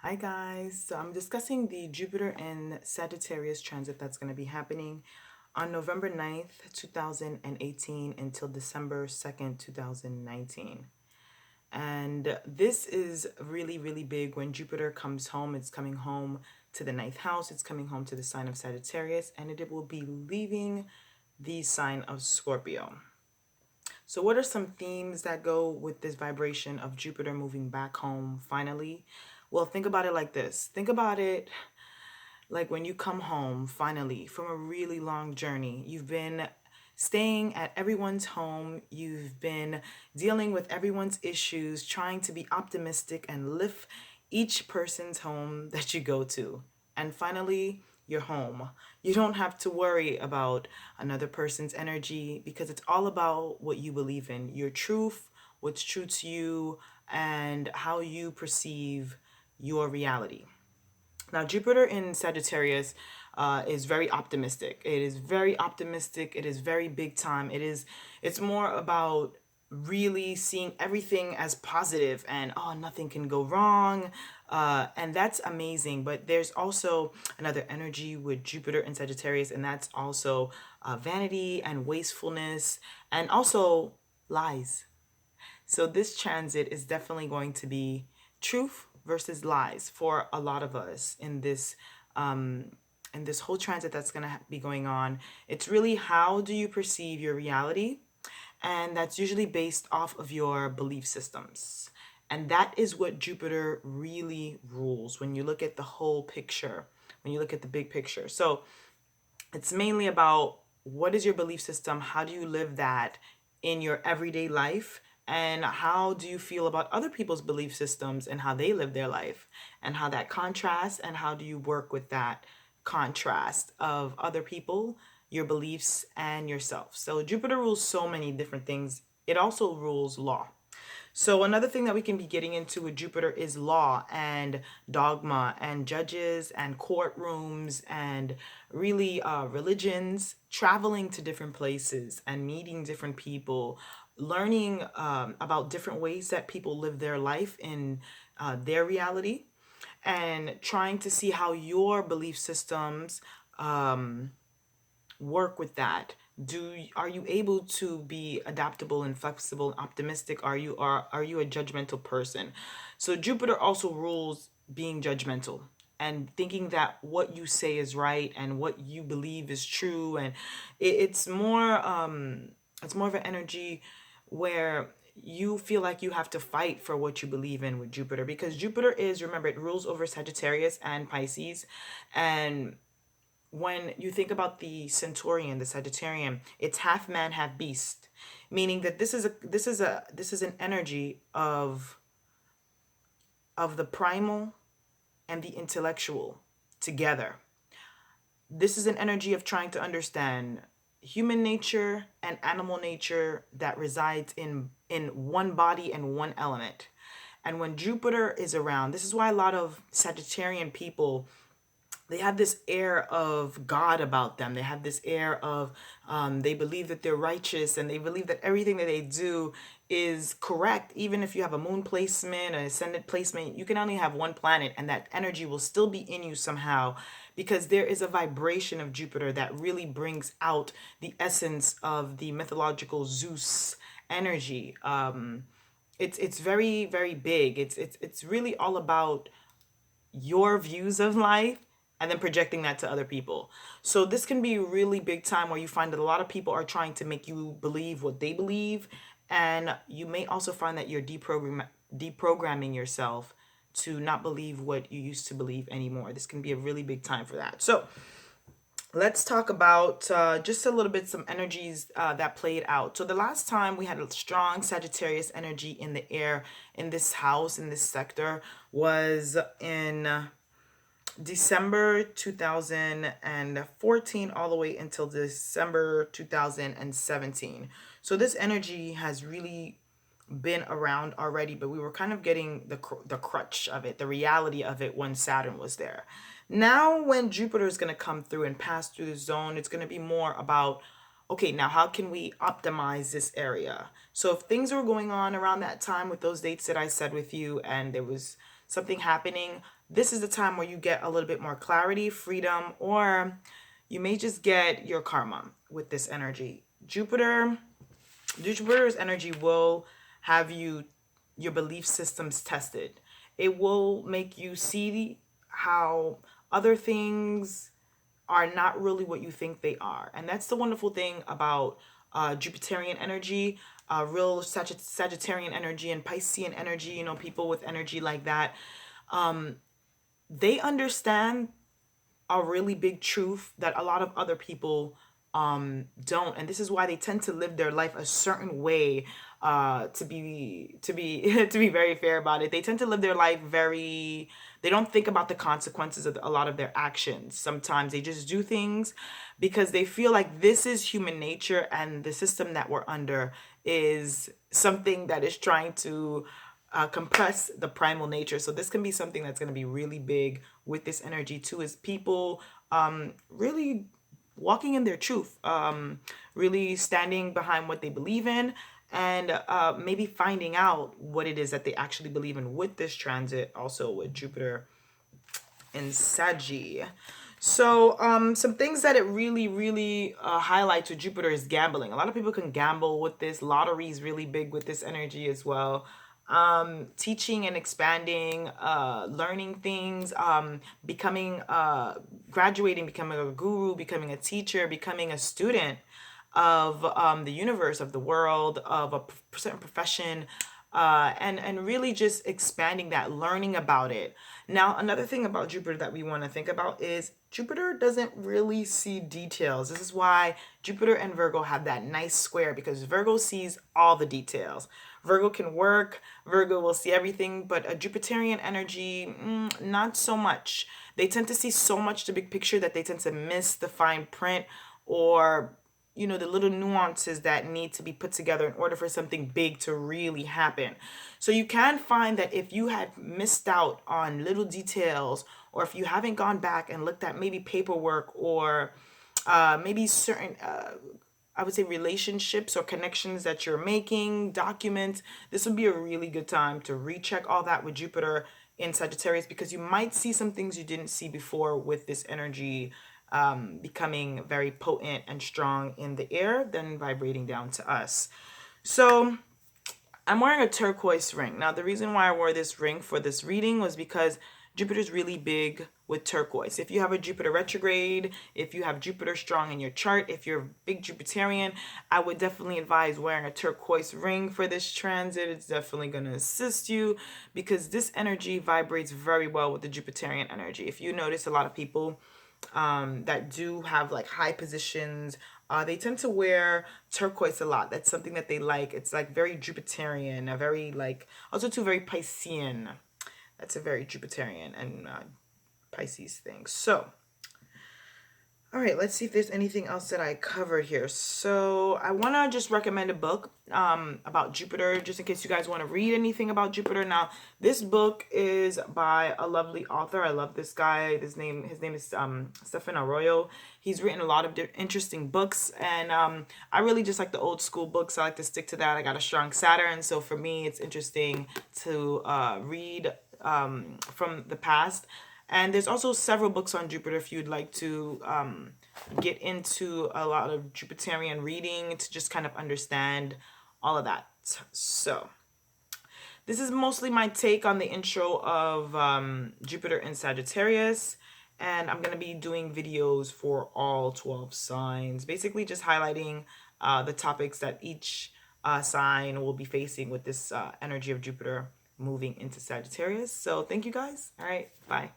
Hi guys, so I'm discussing the Jupiter and Sagittarius transit that's going to be happening on November 9th, 2018 until December 2nd, 2019. And this is really, really big. When Jupiter comes home, it's coming home to the ninth house, it's coming home to the sign of Sagittarius, and it will be leaving the sign of Scorpio. So what are some themes that go with this vibration of Jupiter moving back home finally? Well, think about it like this. Think about it like when you come home finally from a really long journey. You've been staying at everyone's home. You've been dealing with everyone's issues, trying to be optimistic and lift each person's home that you go to. And finally, you're home. You don't have to worry about another person's energy because it's all about what you believe in, your truth, what's true to you, and how you perceive your reality. Now, Jupiter in Sagittarius is very optimistic. It is very optimistic. It is very big time. It's more about really seeing everything as positive and, oh, nothing can go wrong. And that's amazing. But there's also another energy with Jupiter in Sagittarius, and that's also vanity and wastefulness and also lies. So this transit is definitely going to be truth versus lies for a lot of us in this whole transit that's going to be going on. It's really, how do you perceive your reality? And that's usually based off of your belief systems. And that is what Jupiter really rules when you look at the whole picture, when you look at the big picture. So it's mainly about, what is your belief system? How do you live that in your everyday life? And how do you feel about other people's belief systems and how they live their life and how that contrasts, and how do you work with that contrast of other people, your beliefs, and yourself? So Jupiter rules so many different things. It also rules law. So another thing that we can be getting into with Jupiter is law and dogma and judges and courtrooms and really religions, traveling to different places and meeting different people, learning about different ways that people live their life in their reality, and trying to see how your belief systems work with that. Are you able to be adaptable and flexible and optimistic? Are you a judgmental person? So Jupiter also rules being judgmental and thinking that what you say is right and what you believe is true. And it's more of an energy where you feel like you have to fight for what you believe in with Jupiter, because Jupiter is, remember, it rules over Sagittarius and Pisces. And when you think about the Centaurian, the Sagittarian, it's half man, half beast, meaning that this is an energy of the primal and the intellectual together. This is an energy of trying to understand human nature and animal nature that resides in one body and one element. And when Jupiter is around, this is why a lot of Sagittarian people, they have this air of God about them. They have this air of, they believe that they're righteous and they believe that everything that they do is correct. Even if you have a moon placement, an ascendant placement, you can only have one planet and that energy will still be in you somehow, because there is a vibration of Jupiter that really brings out the essence of the mythological Zeus energy. It's very, very big. It's really all about your views of life and then projecting that to other people. So this can be a really big time where you find that a lot of people are trying to make you believe what they believe, and you may also find that you're deprogramming yourself to not believe what you used to believe anymore. This can be a really big time for that. So let's talk about just a little bit some energies that played out. So the last time we had a strong Sagittarius energy in the air in this house, in this sector, was in December 2014 all the way until December 2017. So this energy has really been around already, but we were kind of getting the crutch of it, the reality of it, when Saturn was there. Now when Jupiter is going to come through and pass through the zone, it's going to be more about, okay, now how can we optimize this area? So if things were going on around that time with those dates that I said with you, and there was something happening, this is the time where you get a little bit more clarity, freedom, or you may just get your karma with this energy. Jupiter's energy will have your belief systems tested. It will make you see how other things are not really what you think they are. And that's the wonderful thing about Jupiterian energy, real Sagittarian energy and Piscean energy, you know, people with energy like that. They understand a really big truth that a lot of other people don't, and this is why they tend to live their life a certain way. To be very fair about it, they tend to live their life very. They don't think about the consequences of a lot of their actions. Sometimes they just do things because they feel like this is human nature, and the system that we're under is something that is trying to compress the primal nature. So this can be something that's going to be really big with this energy too, is people really walking in their truth, really standing behind what they believe in, and maybe finding out what it is that they actually believe in with this transit, also with Jupiter in Saggy. So some things that it really highlights with Jupiter is gambling. A lot of people can gamble with this. Lottery is really big with this energy as well. Teaching and expanding, learning things, becoming, graduating, becoming a guru, becoming a teacher, becoming a student of the universe, of the world, of a certain profession, and really just expanding that, learning about it. Now, another thing about Jupiter that we want to think about is Jupiter doesn't really see details. This is why Jupiter and Virgo have that nice square, because Virgo sees all the details. Virgo can work, Virgo will see everything, but a Jupiterian energy, not so much. They tend to see so much the big picture that they tend to miss the fine print, or you know, the little nuances that need to be put together in order for something big to really happen. So you can find that if you had missed out on little details, or if you haven't gone back and looked at maybe paperwork, or maybe certain I would say relationships or connections that you're making, documents, this would be a really good time to recheck all that with Jupiter in Sagittarius, because you might see some things you didn't see before with this energy becoming very potent and strong in the air, then vibrating down to us. So I'm wearing a turquoise ring. Now, the reason why I wore this ring for this reading was because Jupiter's really big with turquoise. If you have a Jupiter retrograde, if you have Jupiter strong in your chart, if you're a big Jupiterian, I would definitely advise wearing a turquoise ring for this transit. It's definitely going to assist you, because this energy vibrates very well with the Jupiterian energy. If you notice, a lot of people that do have like high positions, they tend to wear turquoise a lot. That's something that they like. It's like very Jupiterian, a very like, also too very Piscean. That's a very Jupiterian and Pisces thing. So, all right, let's see if there's anything else that I covered here. So I want to just recommend a book about Jupiter, just in case you guys want to read anything about Jupiter. Now, this book is by a lovely author. I love this guy. His name is Stephen Arroyo. He's written a lot of interesting books, and I really just like the old school books. I like to stick to that. I got a strong Saturn, so for me, it's interesting to read from the past. And there's also several books on Jupiter if you'd like to get into a lot of Jupiterian reading to just kind of understand all of that. So this is mostly my take on the intro of Jupiter in Sagittarius. And I'm going to be doing videos for all 12 signs, basically just highlighting the topics that each sign will be facing with this energy of Jupiter moving into Sagittarius. So thank you guys. All right, bye.